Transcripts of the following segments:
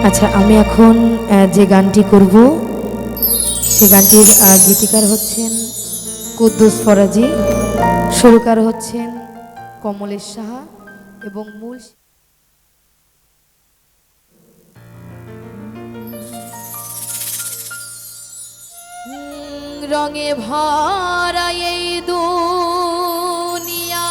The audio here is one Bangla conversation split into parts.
আচ্ছা, আমি এখন যে গানটি করব সে গানটির গীতিকার হচ্ছেন কুদ্দুস ফরাজি, সুরকার হচ্ছেন কমলেশ সাহা এবং মূল রঙে ভরা এই দুনিয়া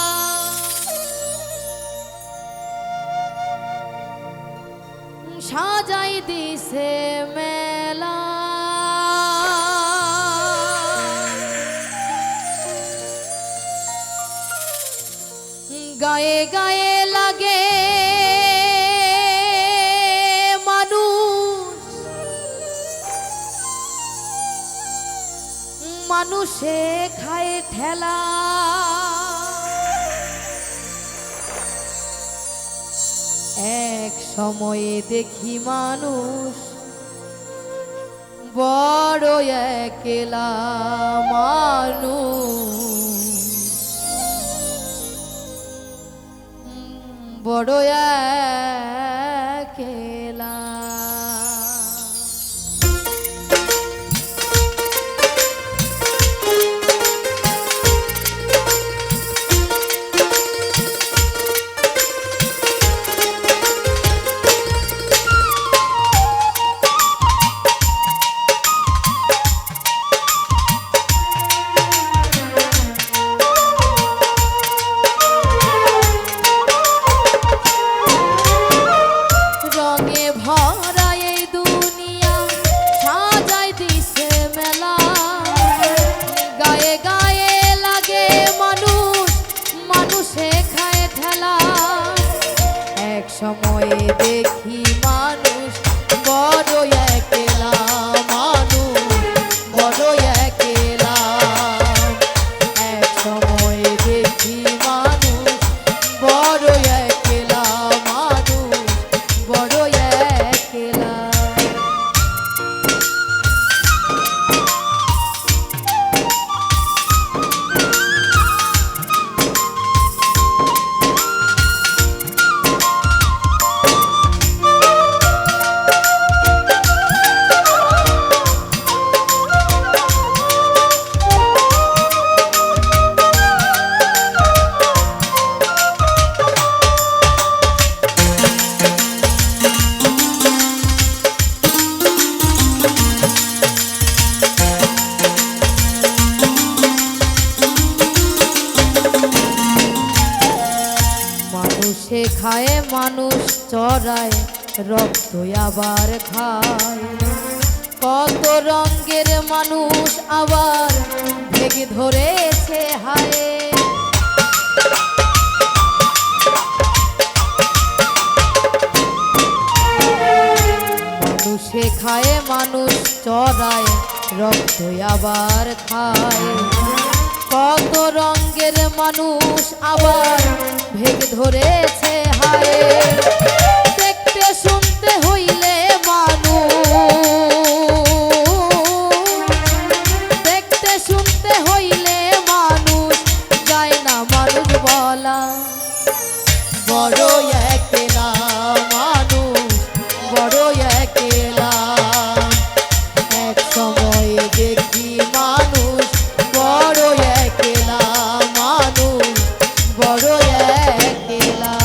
সাজাই দিছে মেলা, গায়ে গায়ে লাগে মানুষ, মানুষে খায় ঠেলা। এক সময়ে দেখি মানুষ বড় একলা মানুষ, বড় একলা। সময়ে দেখি মানুষ বড় একলা মানুষ, বড় একলা। এক সময়ে দেখি মানুষ বড় একলা মানুষ, বড় একলা। মানুষে খায় মানুষ চড়ায়, রক্ত আবার খায়। কত রঙের মানুষ আবার ভেগে ধরেছে হায়। মানুষে খায় মানুষ চড়ায়, রক্ত আবার খায়। কত রঙের মানুষ আবার ভেগে ধরেছে হায়। দেখতে শুনতে হইলে মানুষ, দেখতে শুনতে হইলে মানুষ যায় না মানুষ বলা। বড় একলা মানুষ, বড় একলা। এক সময় দেখি মানুষ বড় একলা মানুষ, বড় একলা।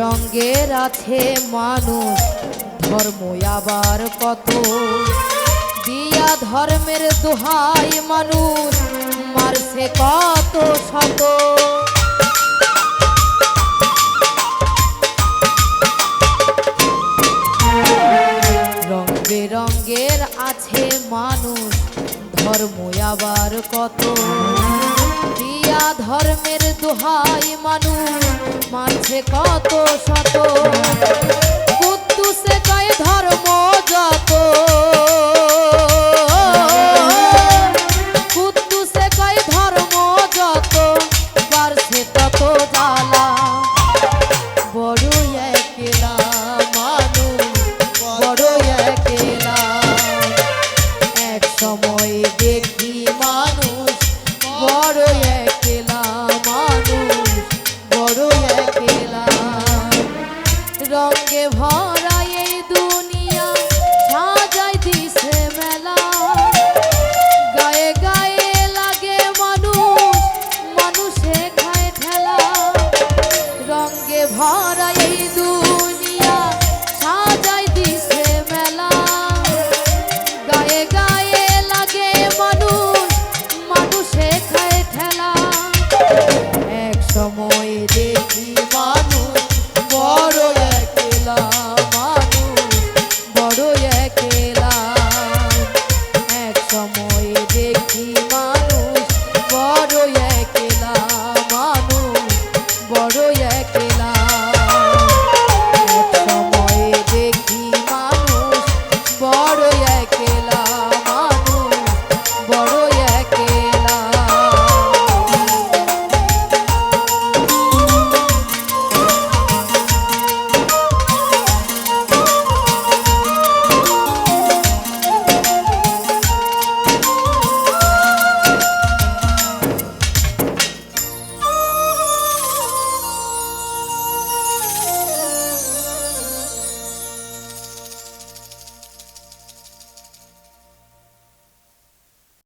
রঙের আছে মানুষ, ধর্ম আবার কত। দিয়া ধর্মের দোহাই মানুষ মারছে কত শত। ধর্ম আবার কত, দিয়া ধর্মের দোহাই মানুষ মানছে কত শত। কুদ্দুসে কয় ধর্ম যত, কুদ্দুসে কয় ধর্ম